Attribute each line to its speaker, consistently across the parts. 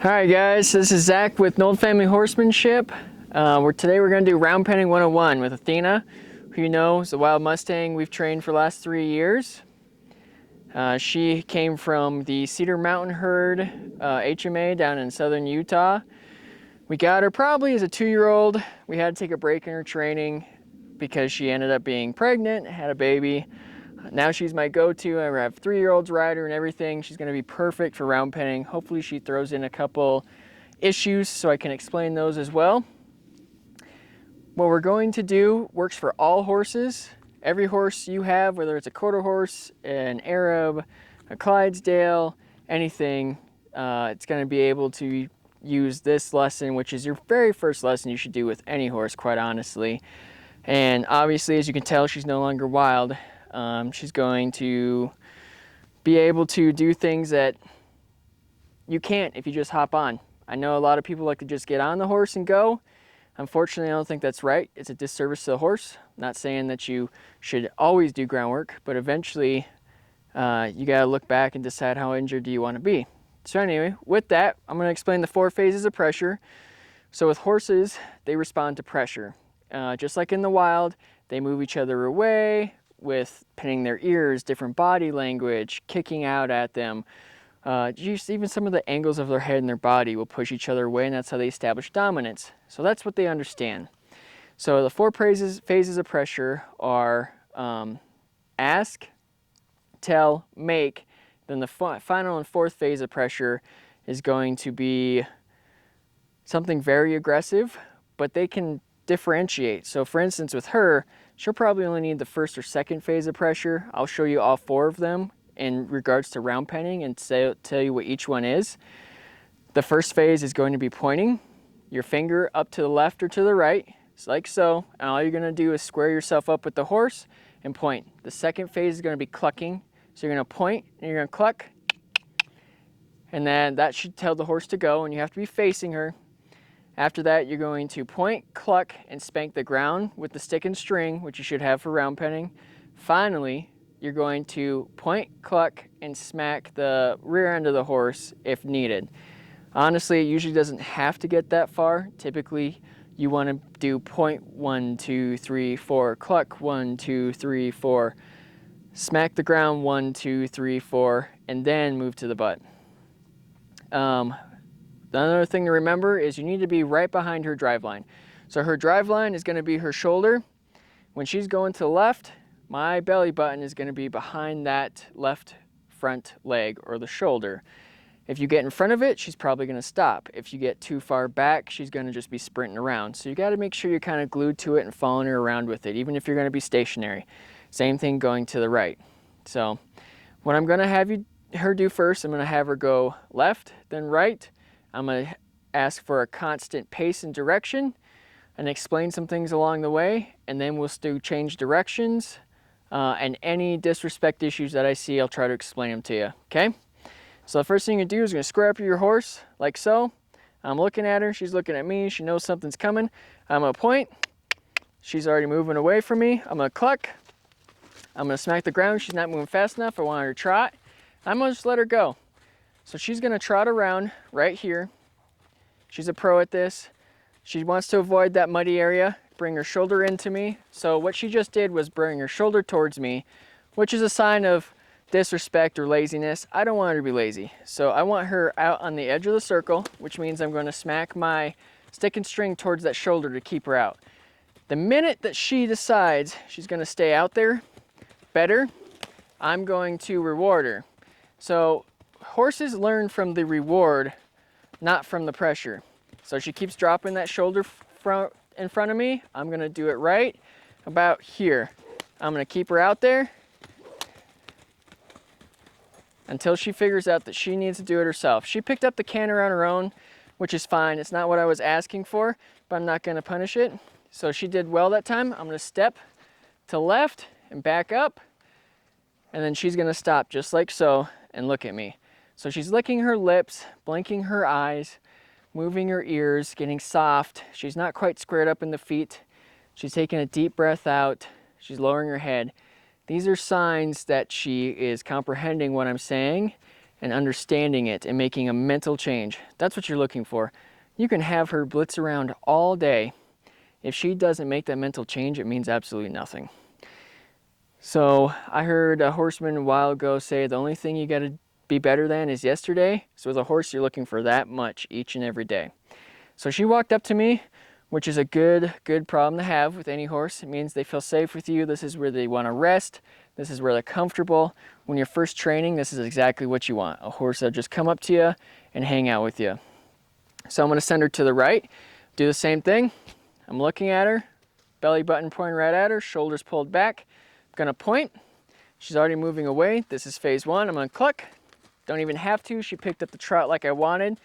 Speaker 1: Alright guys, this is Zach with Nold Family Horsemanship. Today we're going to do round penning 101 with Athena, who you know is a wild Mustang we've trained for the last 3 years. She came from the Cedar Mountain Herd HMA down in southern Utah. We got her probably as a 2-year-old. We had to take a break in her training because she ended up being pregnant, had a baby. Now she's my go-to. I have 3-year-olds ride her and everything. She's going to be perfect for round penning. Hopefully she throws in a couple issues so I can explain those as well. What we're going to do works for all horses. Every horse you have, whether it's a quarter horse, an Arab, a Clydesdale, anything, it's going to be able to use this lesson, which is your very first lesson you should do with any horse, quite honestly. And obviously, as you can tell, she's no longer wild. She's going to be able to do things that you can't if you just hop on. I know a lot of people like to just get on the horse and go. Unfortunately, I don't think that's right. It's a disservice to the horse. I'm not saying that you should always do groundwork, but eventually you gotta look back and decide how injured do you want to be. So anyway, with that, I'm going to explain the 4 phases of pressure. So with horses, they respond to pressure. Just like in the wild, they move each other away with pinning their ears, different body language, kicking out at them. Even some of the angles of their head and their body will push each other away, and that's how they establish dominance. So that's what they understand. So the 4 phases of pressure are ask, tell, make. Then the final and 4th phase of pressure is going to be something very aggressive, but they can differentiate. So for instance, with her, she'll probably only need the 1st or 2nd phase of pressure. I'll show you all 4 of them in regards to round penning and tell you what each one is. The 1st phase is going to be pointing your finger up to the left or to the right, just like so. And all you're going to do is square yourself up with the horse and point. The 2nd phase is going to be clucking. So you're going to point and you're going to cluck. And then that should tell the horse to go, and you have to be facing her. After that, you're going to point, cluck, and spank the ground with the stick and string, which you should have for round penning. Finally, you're going to point, cluck, and smack the rear end of the horse if needed. Honestly, it usually doesn't have to get that far. Typically, you want to do point 1, 2, 3, 4, cluck 1, 2, 3, 4, smack the ground 1, 2, 3, 4, and then move to the butt. Another thing to remember is you need to be right behind her drive line. So her drive line is going to be her shoulder. When she's going to the left, my belly button is going to be behind that left front leg or the shoulder. If you get in front of it, she's probably going to stop. If you get too far back, she's going to just be sprinting around. So you got to make sure you're kind of glued to it and following her around with it, even if you're going to be stationary. Same thing going to the right. So what I'm going to have her do first, I'm going to have her go left, then right. I'm going to ask for a constant pace and direction and explain some things along the way, and then we'll do change directions, and any disrespect issues that I see, I'll try to explain them to you, okay? So the first thing you do is you're going to square up your horse, like so. I'm looking at her, she's looking at me, she knows something's coming. I'm going to point, she's already moving away from me. I'm going to cluck, I'm going to smack the ground, she's not moving fast enough, I want her to trot. I'm going to just let her go. So she's going to trot around right here. She's a pro at this. She wants to avoid that muddy area, bring her shoulder into me. So what she just did was bring her shoulder towards me, which is a sign of disrespect or laziness. I don't want her to be lazy. So I want her out on the edge of the circle, which means I'm going to smack my stick and string towards that shoulder to keep her out. The minute that she decides she's going to stay out there better, I'm going to reward her. So horses learn from the reward, not from the pressure. So she keeps dropping that shoulder in front of me. I'm going to do it right about here. I'm going to keep her out there until she figures out that she needs to do it herself. She picked up the canter on her own, which is fine. It's not what I was asking for, but I'm not going to punish it. So she did well that time. I'm going to step to left and back up, and then she's going to stop just like so and look at me. So she's licking her lips, blinking her eyes, moving her ears, getting soft. She's not quite squared up in the feet. She's taking a deep breath out. She's lowering her head. These are signs that she is comprehending what I'm saying and understanding it and making a mental change. That's what you're looking for. You can have her blitz around all day. If she doesn't make that mental change, it means absolutely nothing. So I heard a horseman a while ago say the only thing you got to be better than is yesterday. So with a horse, you're looking for that much each and every day. So she walked up to me, which is a good problem to have with any horse. It means they feel safe with you. This is where they want to rest. This is where they're comfortable. When you're first training, this is exactly what you want. A horse that'll just come up to you and hang out with you. So I'm going to send her to the right. Do the same thing. I'm looking at her, belly button pointing right at her, shoulders pulled back. I'm going to point. She's already moving away. This is phase one. I'm going to cluck. Don't even have to. She picked up the trot like I wanted.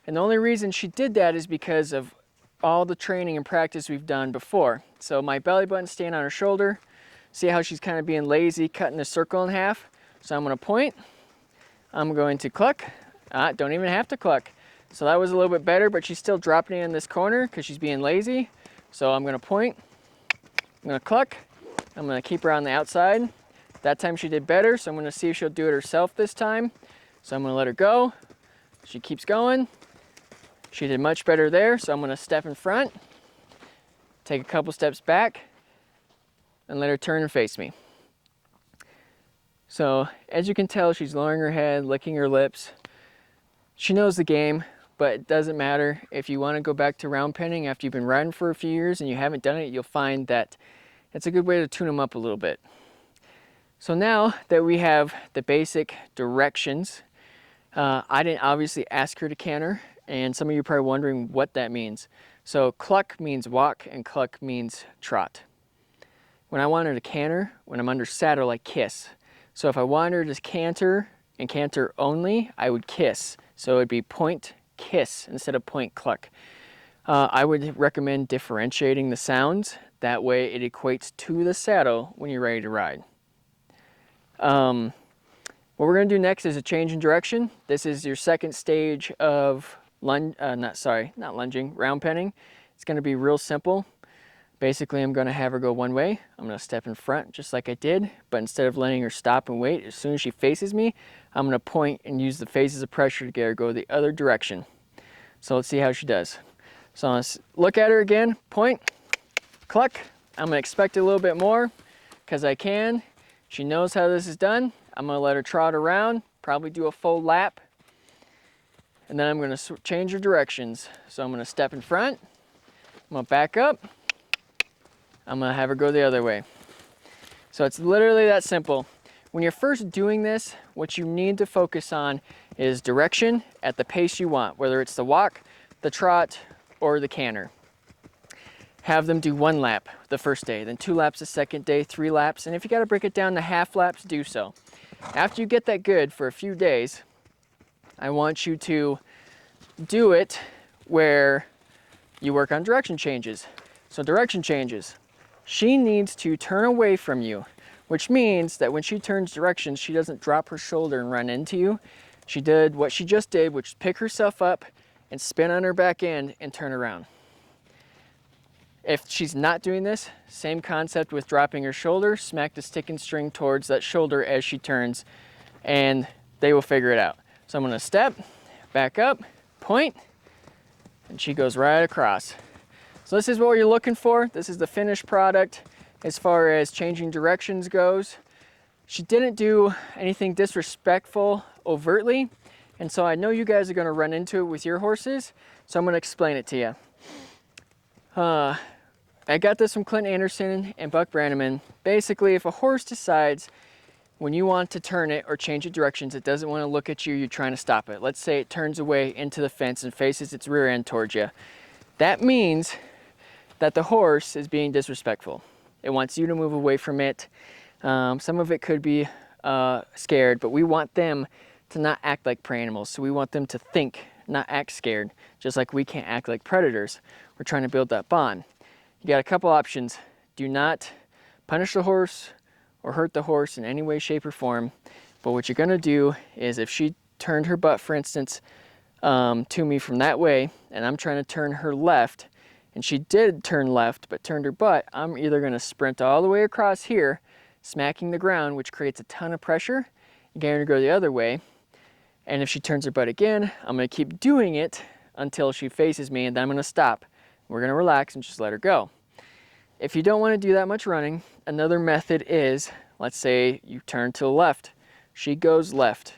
Speaker 1: And the only reason she did that is because of all the training and practice we've done before. So my belly button staying on her shoulder. See how she's kind of being lazy, cutting the circle in half. So I'm going to point. I'm going to cluck. Don't even have to cluck. So that was a little bit better, but she's still dropping in this corner because she's being lazy. So I'm going to point. I'm going to cluck. I'm going to keep her on the outside. That time she did better, so I'm going to see if she'll do it herself this time. So I'm going to let her go. She keeps going. She did much better there, so I'm going to step in front, take a couple steps back, and let her turn and face me. So as you can tell, she's lowering her head, licking her lips. She knows the game, but it doesn't matter. If you want to go back to round penning after you've been riding for a few years and you haven't done it, you'll find that it's a good way to tune them up a little bit. So now that we have the basic directions, I didn't obviously ask her to canter, and some of you are probably wondering what that means. So cluck means walk and cluck means trot. When I want her to canter, when I'm under saddle, I kiss. So if I want her to canter and canter only, I would kiss. So it'd be point kiss instead of point cluck. I would recommend differentiating the sounds. That way it equates to the saddle when you're ready to ride. What we're going to do next is a change in direction. This is your second stage of round penning. It's going to be real simple. Basically, I'm going to have her go one way. I'm going to step in front just like I did, but instead of letting her stop and wait, as soon as she faces me, I'm going to point and use the phases of pressure to get her to go the other direction. So let's see how she does. So I'm going to look at her again, point, cluck. I'm going to expect a little bit more because I can. She knows how this is done. I'm going to let her trot around, probably do a full lap, and then I'm going to change her directions. So I'm going to step in front, I'm going to back up, I'm going to have her go the other way. So it's literally that simple. When you're first doing this, what you need to focus on is direction at the pace you want, whether it's the walk, the trot, or the canter. Have them do 1 lap the first day, then 2 laps the second day, 3 laps, and if you got to break it down to half laps, do so. After you get that good for a few days, I want you to do it where you work on direction changes. So direction changes. She needs to turn away from you, which means that when she turns directions, she doesn't drop her shoulder and run into you. She did what she just did, which is pick herself up and spin on her back end and turn around. If she's not doing this, same concept with dropping her shoulder, smack the stick and string towards that shoulder as she turns, and they will figure it out. So I'm going to step, back up, point, and she goes right across. So this is what you're looking for. This is the finished product as far as changing directions goes. She didn't do anything disrespectful overtly, and so I know you guys are going to run into it with your horses, so I'm going to explain it to you. I got this from Clint Anderson and Buck Brannaman. Basically, if a horse decides when you want to turn it or change it directions, it doesn't want to look at you, you're trying to stop it. Let's say it turns away into the fence and faces its rear end towards you. That means that the horse is being disrespectful. It wants you to move away from it. Some of it could be scared, but we want them to not act like prey animals. So we want them to think, not act scared, just like we can't act like predators. We're trying to build that bond. You got a couple options. Do not punish the horse or hurt the horse in any way, shape, or form. But what you're gonna do is if she turned her butt, for instance, to me from that way, and I'm trying to turn her left, and she did turn left but turned her butt, I'm either going to sprint all the way across here, smacking the ground, which creates a ton of pressure, getting her to go the other way. And if she turns her butt again, I'm going to keep doing it until she faces me, and then I'm going to stop. We're going to relax and just let her go. If you don't want to do that much running, another method is, let's say you turn to the left, she goes left,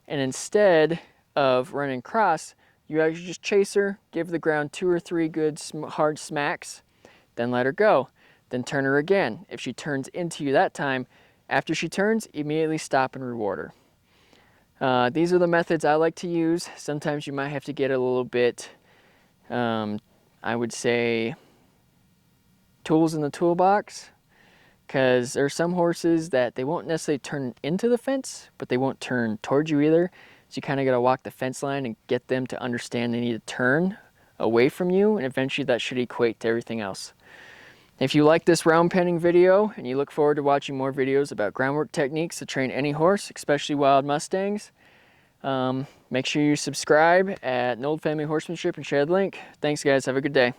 Speaker 1: and instead of running across, you actually just chase her, give the ground 2 or 3 good hard smacks, then let her go, then turn her again. If she turns into you that time, after she turns, immediately stop and reward her. These are the methods I like to use. Sometimes you might have to get a little bit, I would say, tools in the toolbox, because there are some horses that they won't necessarily turn into the fence, but they won't turn towards you either. So you kind of got to walk the fence line and get them to understand they need to turn away from you, and eventually that should equate to everything else. If you like this round penning video and you look forward to watching more videos about groundwork techniques to train any horse, especially wild Mustangs, make sure you subscribe at Nold Family Horsemanship and share the link. Thanks guys, have a good day.